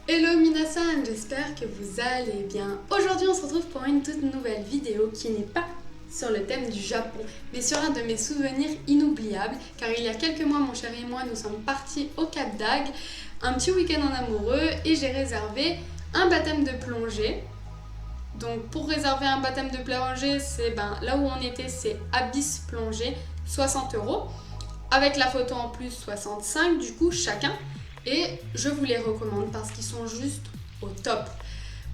Hello minasan, j'espère que vous allez bien. Aujourd'hui on se retrouve pour une toute nouvelle vidéo qui n'est pas sur le thème du Japon, mais sur un de mes souvenirs inoubliables, car il y a quelques mois mon chéri et moi nous sommes partis au Cap d'Agde, un petit week-end en amoureux, et j'ai réservé un baptême de plongée. Donc pour réserver un baptême de plongée, c'est là où on était, c'est Abyss Plongée, 60 €, avec la photo en plus 65 du coup chacun. Et je vous les recommande parce qu'ils sont juste au top.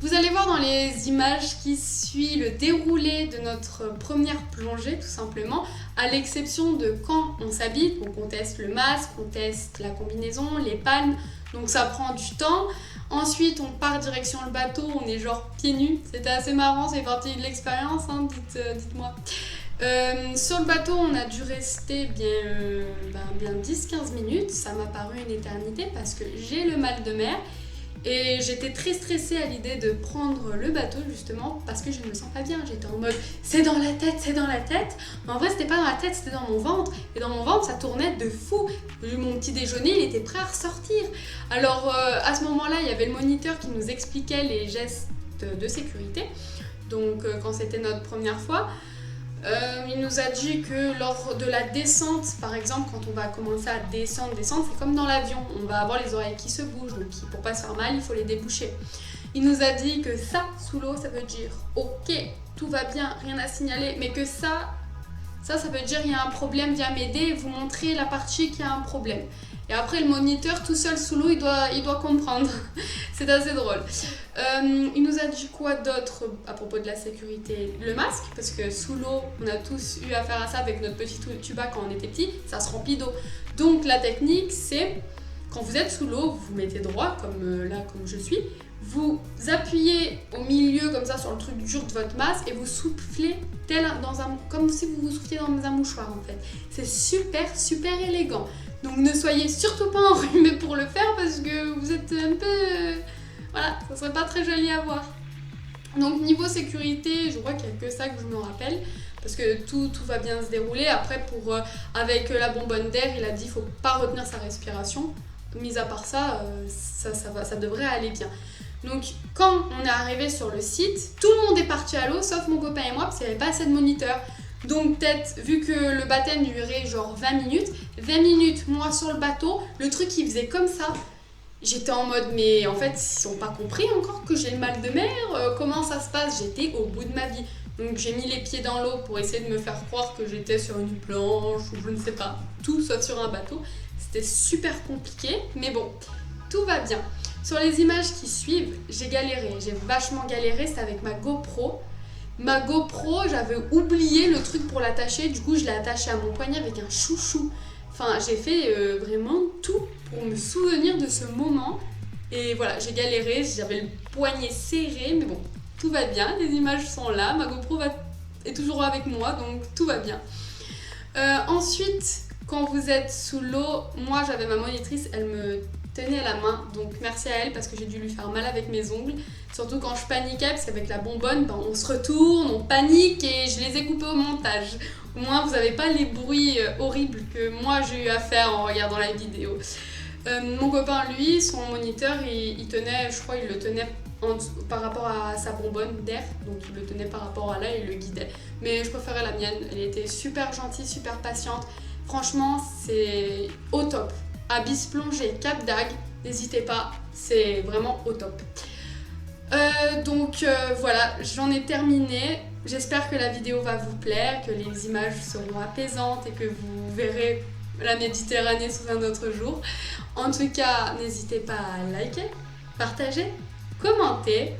Vous allez voir dans les images qui suivent le déroulé de notre première plongée tout simplement, à l'exception de quand on s'habille, donc on teste le masque, on teste la combinaison, les palmes, donc ça prend du temps. Ensuite on part direction le bateau, on est genre pieds nus, c'était assez marrant, c'est partie de l'expérience, hein, dites-moi. Sur le bateau, on a dû rester bien 10-15 minutes. Ça m'a paru une éternité parce que j'ai le mal de mer et j'étais très stressée à l'idée de prendre le bateau justement parce que je ne me sens pas bien. J'étais en mode c'est dans la tête, c'est dans la tête. Mais en vrai, c'était pas dans la tête, c'était dans mon ventre. Et dans mon ventre, ça tournait de fou. Mon petit déjeuner, il était prêt à ressortir. Alors à ce moment-là, il y avait le moniteur qui nous expliquait les gestes de sécurité. Donc quand c'était notre première fois. Il nous a dit que lors de la descente, par exemple, quand on va commencer à descendre, c'est comme dans l'avion, on va avoir les oreilles qui se bougent, donc pour pas se faire mal, il faut les déboucher. Il nous a dit que ça, sous l'eau, ça veut dire ok, tout va bien, rien à signaler, mais que ça veut dire il y a un problème, viens m'aider et vous montrer la partie qui a un problème. Et après, le moniteur, tout seul sous l'eau, il doit comprendre. C'est assez drôle. Il nous a dit quoi d'autre à propos de la sécurité? Le masque, parce que sous l'eau, on a tous eu affaire à ça avec notre petit tuba quand on était petit, ça se remplit d'eau. Donc la technique, c'est quand vous êtes sous l'eau, vous vous mettez droit, comme je suis, vous appuyez au milieu comme ça sur le truc dur de votre masque et vous soufflez comme si vous vous souffliez dans un mouchoir en fait. C'est super super élégant. Donc ne soyez surtout pas enrhumés pour le faire parce que vous êtes un peu... Voilà, ça serait pas très joli à voir. Donc niveau sécurité, je crois qu'il n'y a que ça que je me rappelle parce que tout va bien se dérouler. Après, avec la bonbonne d'air, il a dit qu'il ne faut pas retenir sa respiration. Mis à part ça, ça devrait aller bien. Donc quand on est arrivé sur le site, tout le monde est parti à l'eau sauf mon copain et moi parce qu'il n'y avait pas assez de moniteurs. Donc peut-être, vu que le baptême durait genre 20 minutes, moi sur le bateau, le truc il faisait comme ça. J'étais en mode, mais en fait, ils n'ont pas compris encore que j'ai le mal de mer, comment ça se passe? J'étais au bout de ma vie. Donc j'ai mis les pieds dans l'eau pour essayer de me faire croire que j'étais sur une planche ou je ne sais pas, tout sauf sur un bateau. C'était super compliqué, mais bon, tout va bien. Sur les images qui suivent, j'ai vachement galéré, c'était avec ma GoPro. Ma GoPro, j'avais oublié le truc pour l'attacher, du coup je l'ai attachée à mon poignet avec un chouchou. Enfin, j'ai fait vraiment tout pour me souvenir de ce moment. Et voilà, j'ai galéré, j'avais le poignet serré, mais bon, tout va bien, les images sont là, ma GoPro est toujours avec moi, donc tout va bien. Ensuite, quand vous êtes sous l'eau, moi j'avais ma monitrice, elle me tenait la main, donc merci à elle parce que j'ai dû lui faire mal avec mes ongles. Surtout quand je paniquais, parce qu'avec la bonbonne, on se retourne, on panique et je les ai coupés au montage. Au moins vous n'avez pas les bruits horribles que moi j'ai eu à faire en regardant la vidéo. Mon copain, lui, son moniteur, il tenait, je crois il le tenait par rapport à sa bonbonne d'air, donc il le tenait par rapport à là et il le guidait. Mais je préférais la mienne, elle était super gentille, super patiente. Franchement, c'est au top. Abyss Plongée, Cap d'Agde, n'hésitez pas, c'est vraiment au top. Donc voilà, j'en ai terminé. J'espère que la vidéo va vous plaire, que les images seront apaisantes et que vous verrez la Méditerranée sous un autre jour. En tout cas, n'hésitez pas à liker, partager, commenter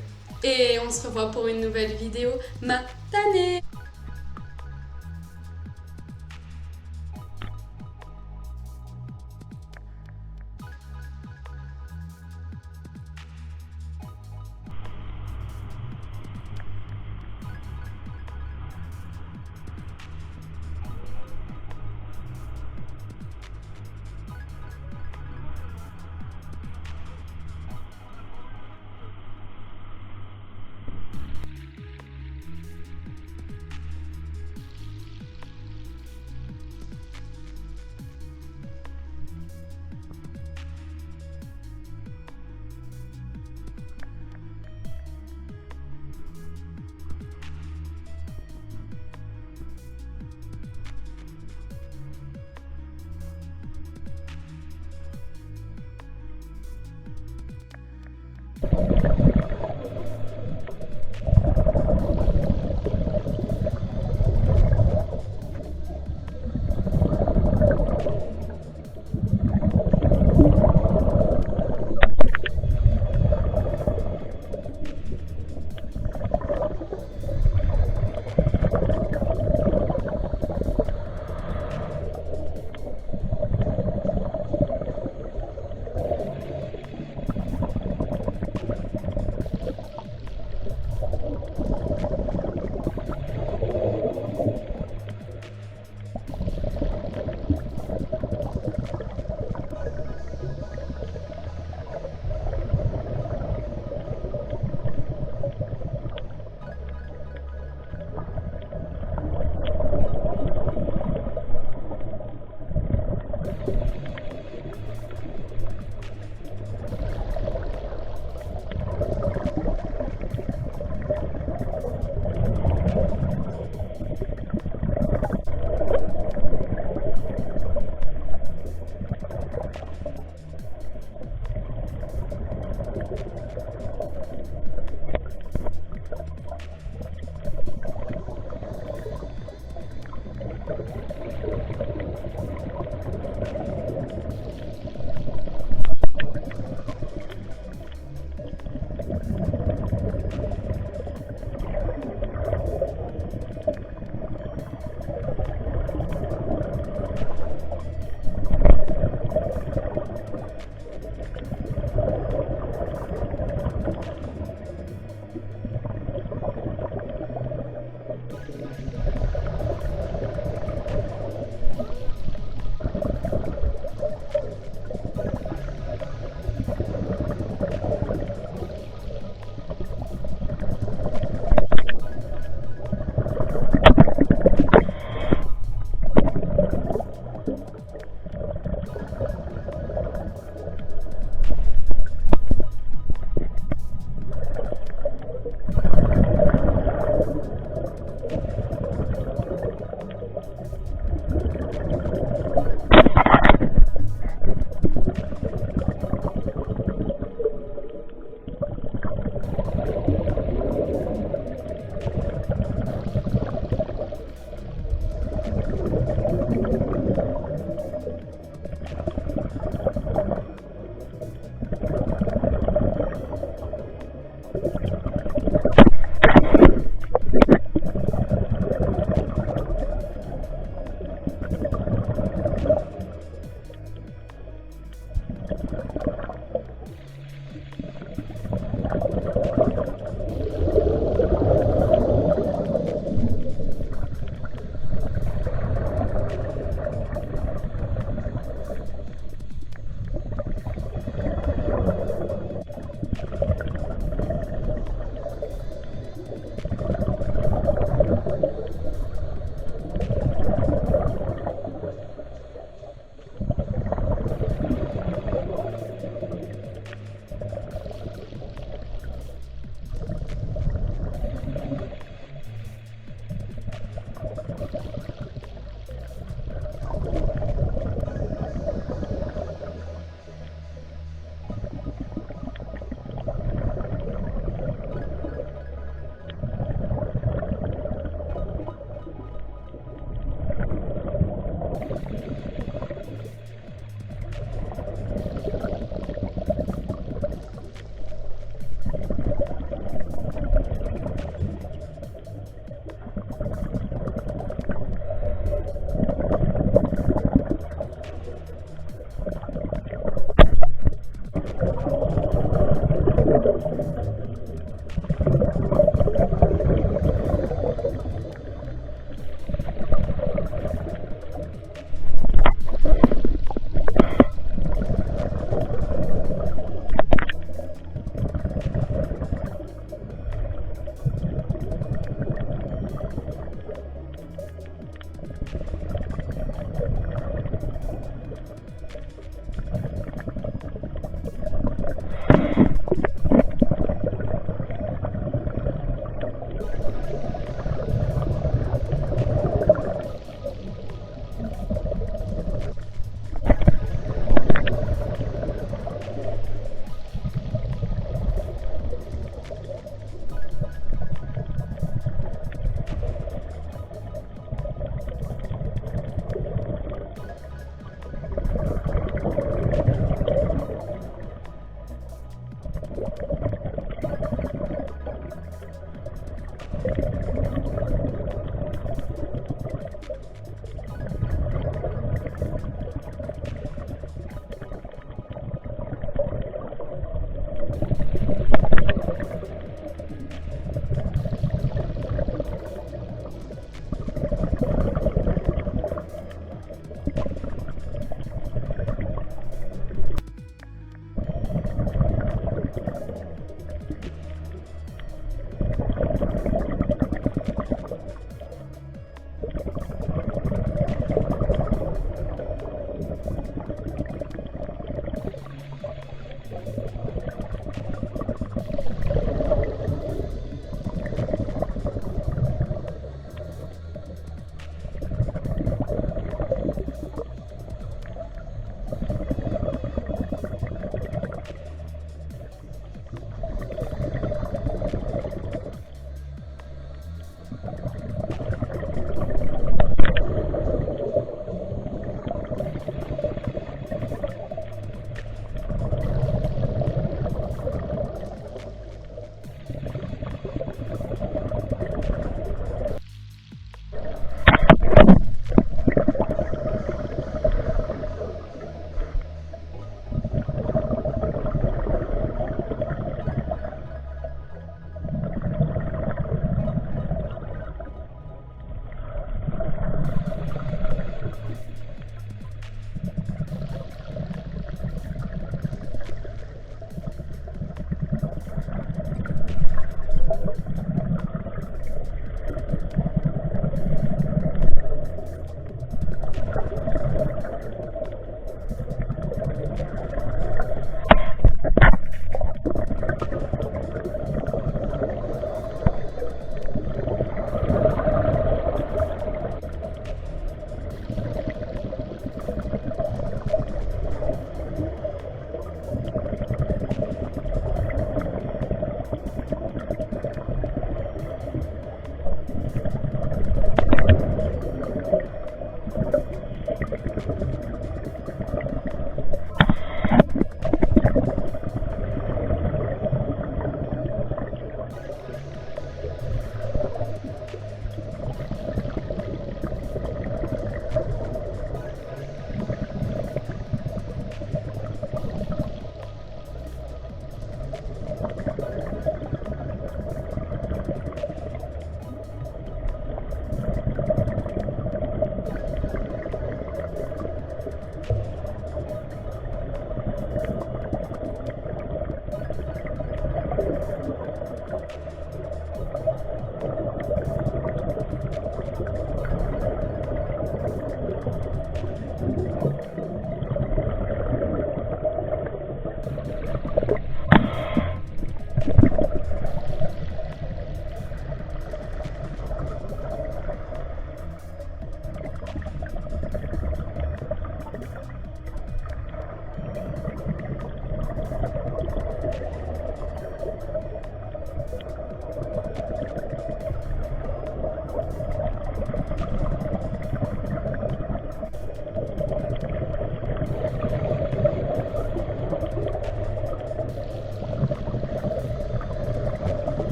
et on se revoit pour une nouvelle vidéo matane.